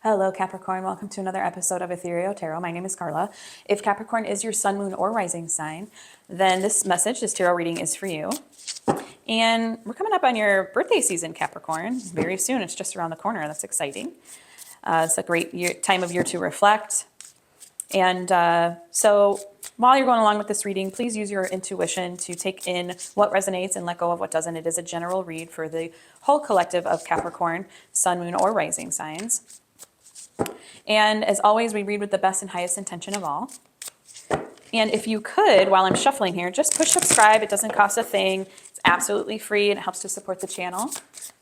Hello, Capricorn. Welcome to another episode of Ethereal Tarot. My name is Carla. If Capricorn is your sun, moon, or rising sign, then this message, this tarot reading is for you. And we're coming up on your birthday season, Capricorn, very soon. It's just around the corner. That's exciting. It's a great time of year to reflect. And so while you're going along with this reading, please use your intuition to take in what resonates and let go of what doesn't. It is a general read for the whole collective of Capricorn, sun, moon, or rising signs. And as always, we read with the best and highest intention of all. And if you could, while I'm shuffling here, just push subscribe. It doesn't cost a thing. It's absolutely free, and it helps to support the channel.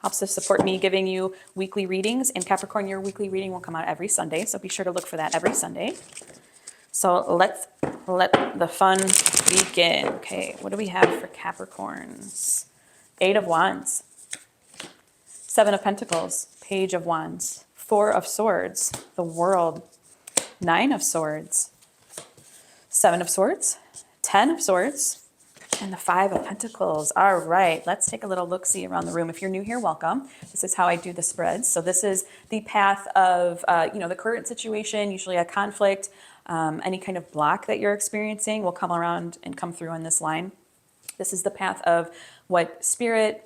Helps to support me giving you weekly readings. And Capricorn, your weekly reading will come out every Sunday, so be sure to look for that every Sunday. So let's let the fun begin. Okay, what do we have for Capricorns? 8 of Wands, 7 of Pentacles, Page of Wands, 4 of Swords, the World, 9 of Swords, 7 of Swords, 10 of Swords, and the 5 of Pentacles. All right, let's take a little look-see around the room. If you're new here, welcome. This is how I do the spreads. So this is the path of, the current situation, usually a conflict, any kind of block that you're experiencing will come around and come through on this line. This is the path of what spirit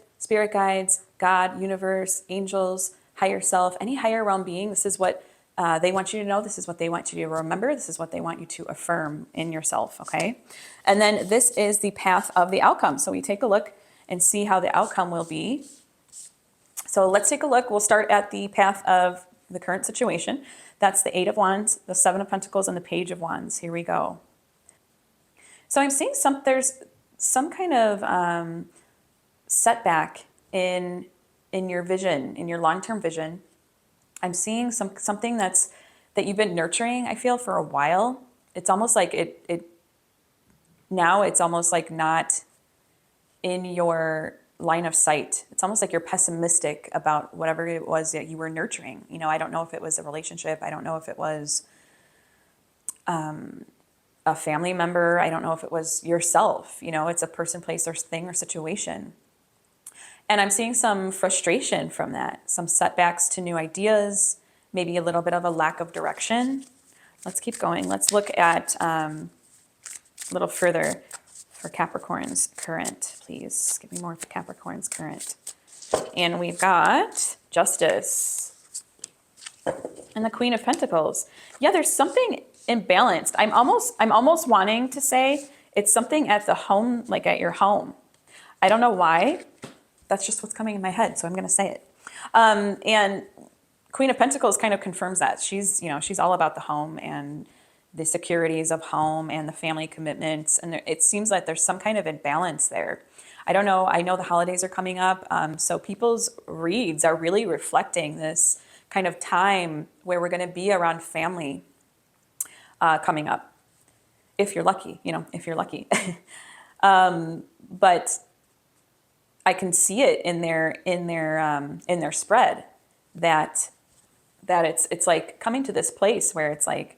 guides, God, universe, angels, higher self, any higher realm being. This is what they want you to know. This is what they want you to remember. This is what they want you to affirm in yourself, okay? And then this is the path of the outcome. So we take a look and see how the outcome will be. So let's take a look. We'll start at the path of the current situation. That's the 8 of Wands, the 7 of Pentacles, and the Page of Wands. Here we go. So I'm seeing there's some kind of setback in your vision, in your long-term vision. I'm seeing something that you've been nurturing, I feel, for a while. It's almost like now it's almost like not in your line of sight. It's almost like you're pessimistic about whatever it was that you were nurturing. You know, I don't know if it was a relationship. I don't know if it was a family member. I don't know if it was yourself. You know, it's a person, place, or thing or situation. And I'm seeing some frustration from that, some setbacks to new ideas, maybe a little bit of a lack of direction. Let's keep going. Let's look at a little further for Capricorn's current, please. Give me more for Capricorn's current. And we've got Justice and the Queen of Pentacles. Yeah, there's something imbalanced. I'm almost wanting to say it's something at the home, like at your home. I don't know why. That's just what's coming in my head, so I'm going to say it. And Queen of Pentacles kind of confirms that. She's all about the home and the securities of home and the family commitments. And it seems like there's some kind of imbalance there. I don't know. I know the holidays are coming up. So people's reads are really reflecting this kind of time where we're going to be around family coming up. If you're lucky, if you're lucky. But I can see it in their spread that it's like coming to this place where it's like,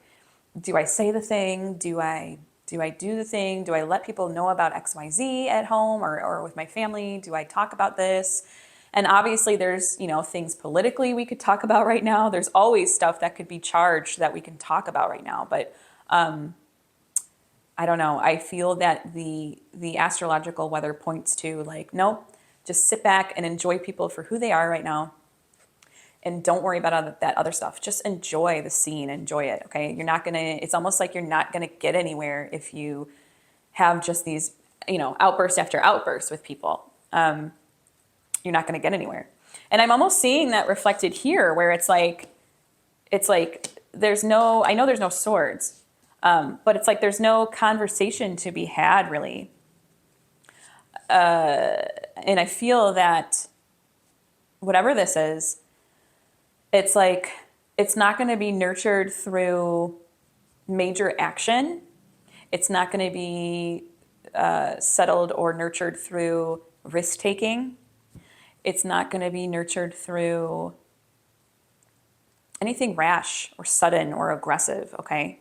do I say the thing? Do I do the thing? Do I let people know about XYZ at home or with my family? Do I talk about this? And obviously there's, things politically we could talk about right now. There's always stuff that could be charged that we can talk about right now. But I don't know. I feel that the astrological weather points to like, nope. Just sit back and enjoy people for who they are right now. And don't worry about that other stuff. Just enjoy the scene, enjoy it, okay? It's almost like you're not gonna get anywhere if you have just these, outburst after outburst with people. You're not gonna get anywhere. And I'm almost seeing that reflected here where it's like there's no swords, but it's like there's no conversation to be had really. And I feel that whatever this is, it's like it's not going to be nurtured through major action. It's not going to be settled or nurtured through risk-taking. It's not going to be nurtured through anything rash or sudden or aggressive, okay?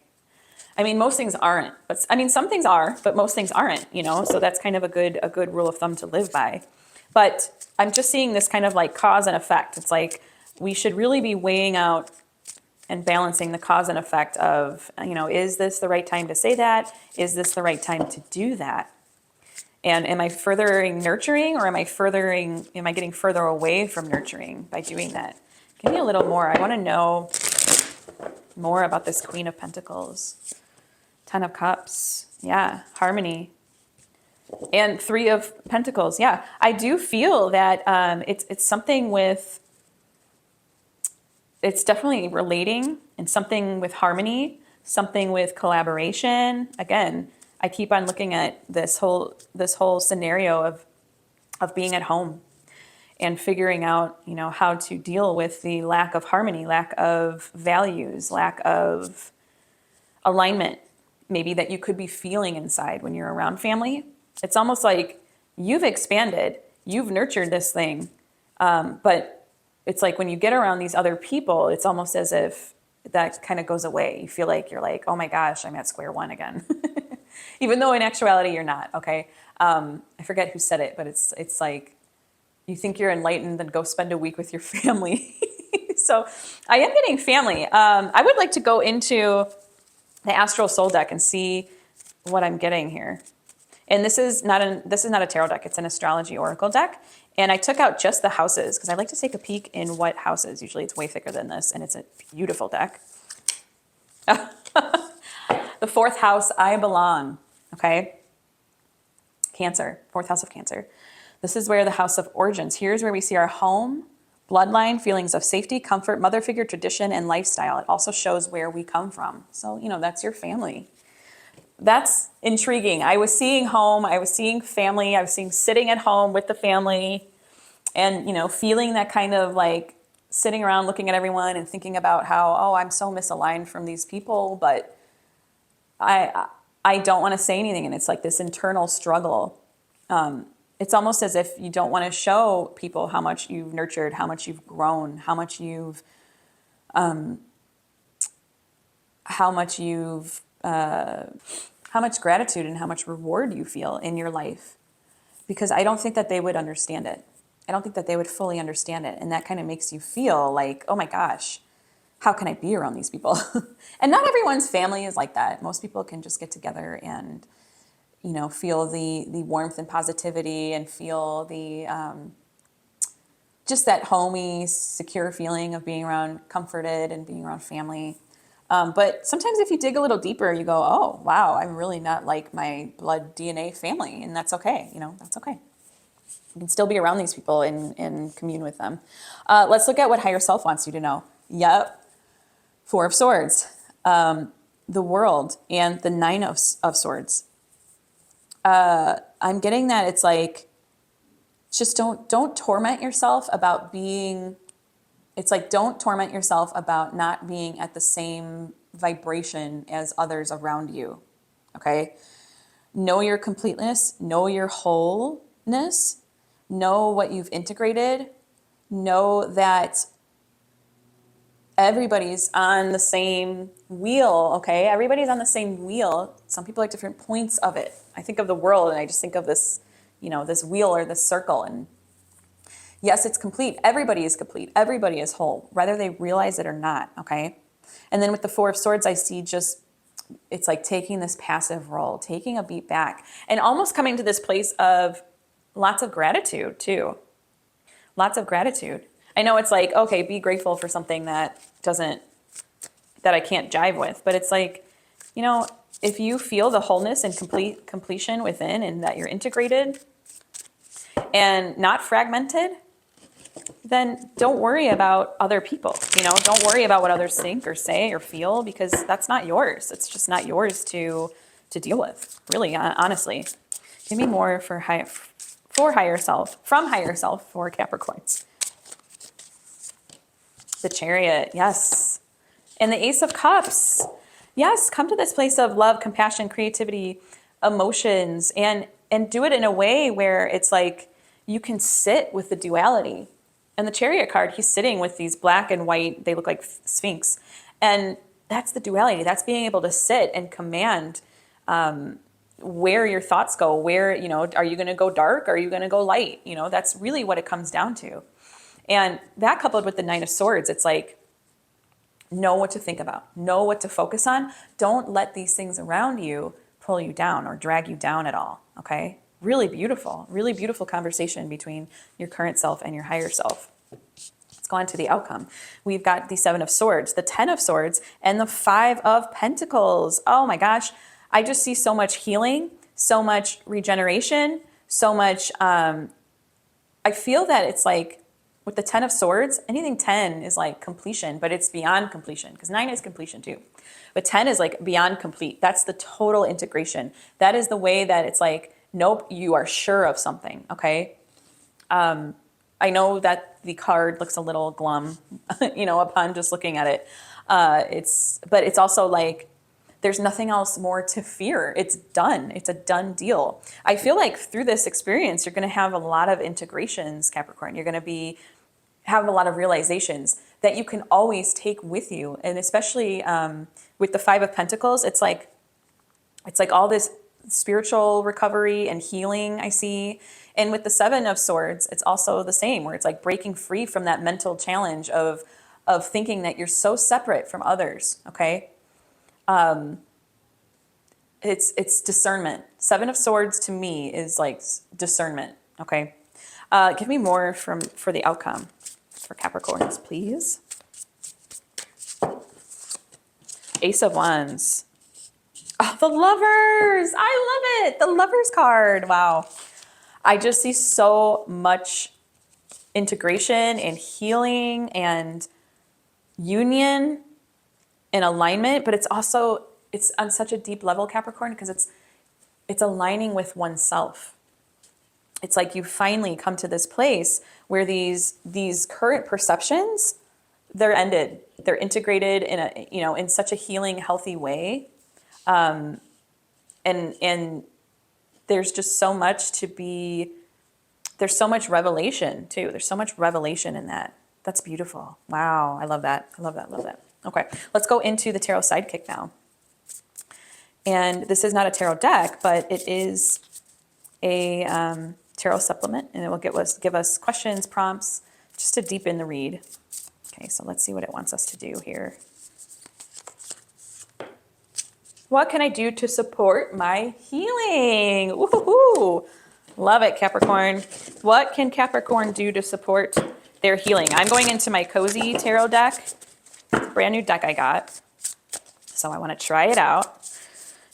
I mean, most things aren't, but some things are, but most things aren't, so that's kind of a good rule of thumb to live by. But I'm just seeing this kind of like cause and effect. It's like we should really be weighing out and balancing the cause and effect of, is this the right time to say that? Is this the right time to do that? And am I furthering nurturing, or am I getting further away from nurturing by doing that? Give me a little more. I want to know more about this Queen of Pentacles. 10 of Cups. Yeah. Harmony. And 3 of Pentacles. Yeah. I do feel that it's something with, it's definitely relating, and something with harmony, something with collaboration. Again, I keep on looking at this whole scenario of being at home and figuring out, how to deal with the lack of harmony, lack of values, lack of alignment, maybe that you could be feeling inside when you're around family. It's almost like you've expanded, you've nurtured this thing, but it's like when you get around these other people, it's almost as if that kind of goes away. You feel like you're like, oh my gosh, I'm at square one again. Even though in actuality you're not, okay? I forget who said it, but it's like, you think you're enlightened, then go spend a week with your family. So I am getting family. I would like to go into the Astral Soul deck and see what I'm getting here. And this is not a tarot deck. It's an astrology oracle deck. And I took out just the houses because I like to take a peek in what houses. Usually it's way thicker than this, and it's a beautiful deck. The 4th house, I belong. Okay. Cancer, 4th house of Cancer. This is where the house of origins. Here's where we see our home, bloodline, feelings of safety, comfort, mother figure, tradition, and lifestyle. It also shows where we come from. So, that's your family. That's intriguing. I was seeing home, I was seeing family, I was seeing sitting at home with the family and, feeling that kind of like sitting around looking at everyone and thinking about how, oh, I'm so misaligned from these people, but I don't want to say anything. And it's like this internal struggle. It's almost as if you don't want to show people how much you've nurtured, how much you've grown, how much gratitude and how much reward you feel in your life, because I don't think that they would understand it. I don't think that they would fully understand it. And that kind of makes you feel like, oh my gosh, how can I be around these people? And not everyone's family is like that. Most people can just get together and, feel the warmth and positivity and feel the, just that homey, secure feeling of being around, comforted and being around family. But sometimes if you dig a little deeper, you go, oh, wow, I'm really not like my blood DNA family. And that's okay. That's okay. You can still be around these people and commune with them. Let's look at what higher self wants you to know. Yep. 4 of Swords, the World, and the 9 of Swords. I'm getting that it's like, just don't torment yourself about being... It's like, don't torment yourself about not being at the same vibration as others around you, okay? Know your completeness, know your wholeness, know what you've integrated, know that everybody's on the same wheel, okay? Everybody's on the same wheel. Some people at different points of it. I think of the world and I just think of this, this wheel or this circle, and yes, it's complete. Everybody is complete. Everybody is whole, whether they realize it or not, okay? And then with the 4 of Swords, I see it's like taking this passive role, taking a beat back, and almost coming to this place of lots of gratitude too. Lots of gratitude. I know it's like, okay, be grateful for something that I can't jive with, but it's like, if you feel the wholeness and completion within, and that you're integrated and not fragmented, then don't worry about other people. Don't worry about what others think or say or feel, because that's not yours. It's just not yours to deal with, really, honestly. Give me more for higher self, from higher self for Capricorns. The Chariot, yes. And the Ace of Cups. Yes, come to this place of love, compassion, creativity, emotions, and do it in a way where it's like you can sit with the duality. And the Chariot card, he's sitting with these black and white, they look like sphinx. And that's the duality. That's being able to sit and command where your thoughts go, where, are you going to go dark? Or are you going to go light? That's really what it comes down to. And that coupled with the 9 of Swords, it's like Know what to think about. Know what to focus on. Don't let these things around you pull you down or drag you down at all, okay? Really beautiful conversation between your current self and your higher self. Let's go on to the outcome. We've got the Seven of Swords, the 10 of Swords, and the Five of Pentacles. Oh my gosh, I just see so much healing, so much regeneration, so much, I feel that it's like, with the 10 of Swords, anything 10 is like completion, but it's beyond completion because 9 is completion too. But 10 is like beyond complete. That's the total integration. That is the way that it's like, nope, you are sure of something, okay? I know that the card looks a little glum, upon just looking at it. But it's also like, there's nothing else more to fear. It's done. It's a done deal. I feel like through this experience, you're going to have a lot of integrations, Capricorn. You're going to have a lot of realizations that you can always take with you. And especially with the Five of Pentacles, it's like all this spiritual recovery and healing I see. And with the Seven of Swords, it's also the same, where it's like breaking free from that mental challenge of thinking that you're so separate from others, okay? It's discernment. Seven of Swords to me is like discernment, okay? Give me more for the outcome for Capricorns, please. Ace of Wands. Oh, the Lovers. I love it. The Lovers card. Wow. I just see so much integration and healing and union and alignment, but it's on such a deep level, Capricorn, because it's aligning with oneself. It's like you finally come to this place where these current perceptions, they're ended. They're integrated in such a healing, healthy way. And there's just so much there's so much revelation too. There's so much revelation in that. That's beautiful. Wow. I love that. I love that. Love that. Okay. Let's go into the tarot sidekick now. And this is not a tarot deck, but it is a tarot supplement, and it will give us questions, prompts, just to deepen the read. Okay, so let's see what it wants us to do here. What can I do to support my healing? Woohoo! Love it, Capricorn. What can Capricorn do to support their healing? I'm going into my Cozy Tarot deck. It's a brand new deck I got, so I want to try it out.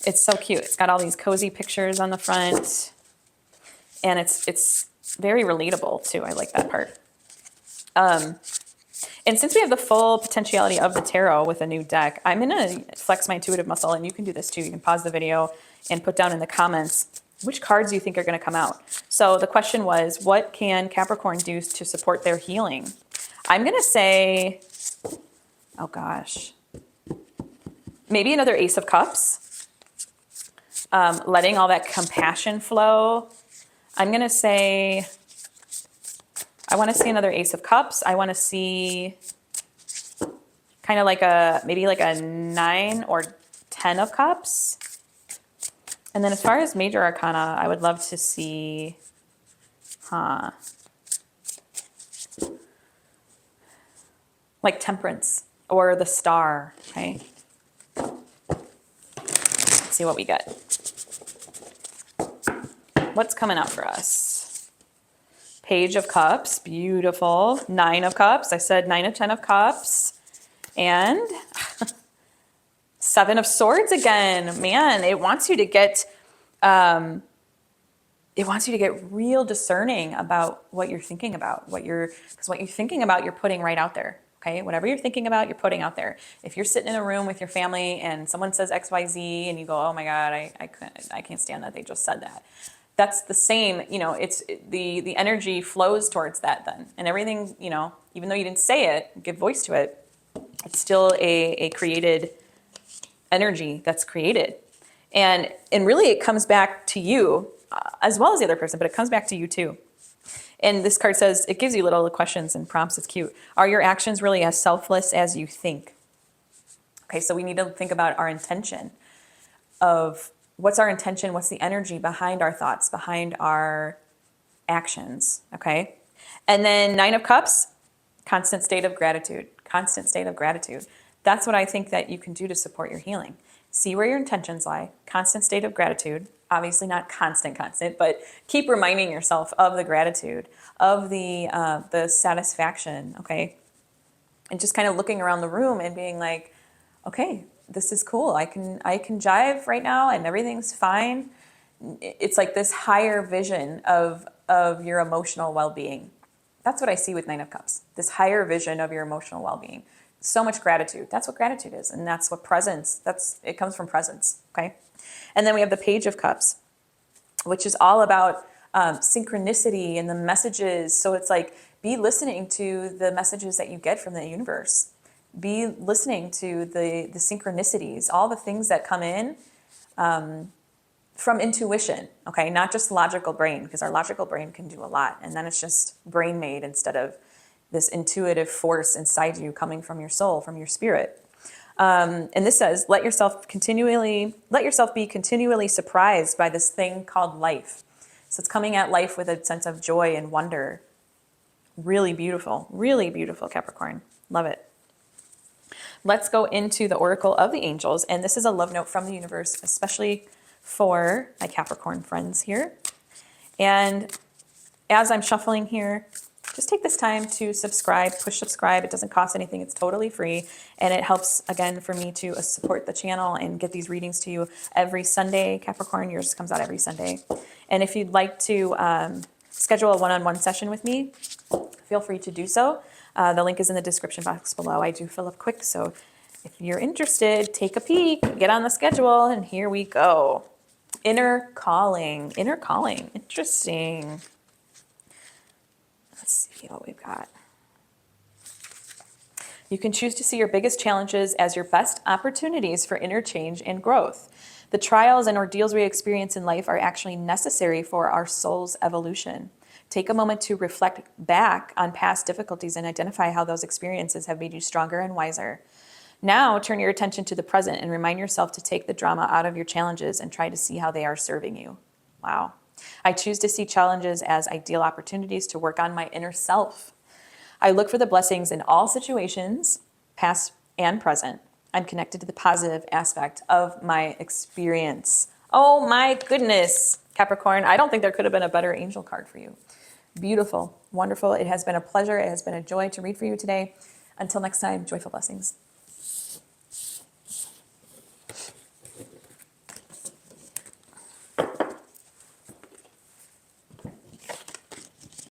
It's so cute. It's got all these cozy pictures on the front. And it's very relatable too. I like that part. And since we have the full potentiality of the tarot with a new deck, I'm going to flex my intuitive muscle, and you can do this too. You can pause the video and put down in the comments which cards you think are going to come out. So the question was, what can Capricorn do to support their healing? I'm going to say, oh gosh, maybe another Ace of Cups, letting all that compassion flow. I'm going to say, I want to see another Ace of Cups. I want to see kind of like maybe like a 9 or 10 of Cups. And then as far as major arcana, I would love to see, like Temperance or the Star, okay? Let's see what we get. What's coming out for us? Page of Cups, beautiful. 9 of Cups, I said 9 of 10 of Cups. And 7 of Swords again. Man, it wants you to get real discerning about what you're thinking about, because what you're thinking about, you're putting right out there. Okay, whatever you're thinking about, you're putting out there. If you're sitting in a room with your family and someone says XYZ and you go, oh my God, I can't stand that they just said that. That's the same, it's the energy flows towards that then. And everything, even though you didn't say it, give voice to it, it's still a created energy that's created. And really it comes back to you as well as the other person, but it comes back to you too. And this card says, it gives you little questions and prompts. It's cute. Are your actions really as selfless as you think? Okay, so we need to think about our intention of what's our intention, what's the energy behind our thoughts, behind our actions, okay? And then 9 of Cups, constant state of gratitude, constant state of gratitude. That's what I think that you can do to support your healing. See where your intentions lie, constant state of gratitude, obviously not constant, but keep reminding yourself of the gratitude, of the satisfaction, okay? And just kind of looking around the room and being like, okay, this is cool. I can jive right now and everything's fine. It's like this higher vision of your emotional well-being. That's what I see with Nine of Cups, this higher vision of your emotional well-being. So much gratitude. That's what gratitude is. And that's what presence, it comes from presence, okay? And then we have the Page of Cups, which is all about synchronicity and the messages. So it's like, be listening to the messages that you get from the universe. Be listening to the synchronicities, all the things that come in from intuition, okay? Not just logical brain, because our logical brain can do a lot. And then it's just brain made instead of this intuitive force inside you coming from your soul, from your spirit. And this says, let yourself be continually surprised by this thing called life. So it's coming at life with a sense of joy and wonder. Really beautiful, Capricorn. Love it. Let's go into the Oracle of the Angels. And this is a love note from the universe, especially for my Capricorn friends here. And as I'm shuffling here, just take this time to subscribe, push subscribe. It doesn't cost anything. It's totally free. And it helps, again, for me to support the channel and get these readings to you every Sunday. Capricorn, yours comes out every Sunday. And if you'd like to schedule a one-on-one session with me, feel free to do so. The link is in the description box below. I do fill up quick, so if you're interested, take a peek, get on the schedule, and here we go. Inner calling, interesting. Let's see what we've got. You can choose to see your biggest challenges as your best opportunities for inner change and growth. The trials and ordeals we experience in life are actually necessary for our soul's evolution. Take a moment to reflect back on past difficulties and identify how those experiences have made you stronger and wiser. Now turn your attention to the present and remind yourself to take the drama out of your challenges and try to see how they are serving you. Wow. I choose to see challenges as ideal opportunities to work on my inner self. I look for the blessings in all situations, past and present. I'm connected to the positive aspect of my experience. Oh my goodness, Capricorn. I don't think there could have been a better angel card for you. Beautiful, wonderful. It has been a pleasure. It has been a joy to read for you today. Until next time, joyful blessings.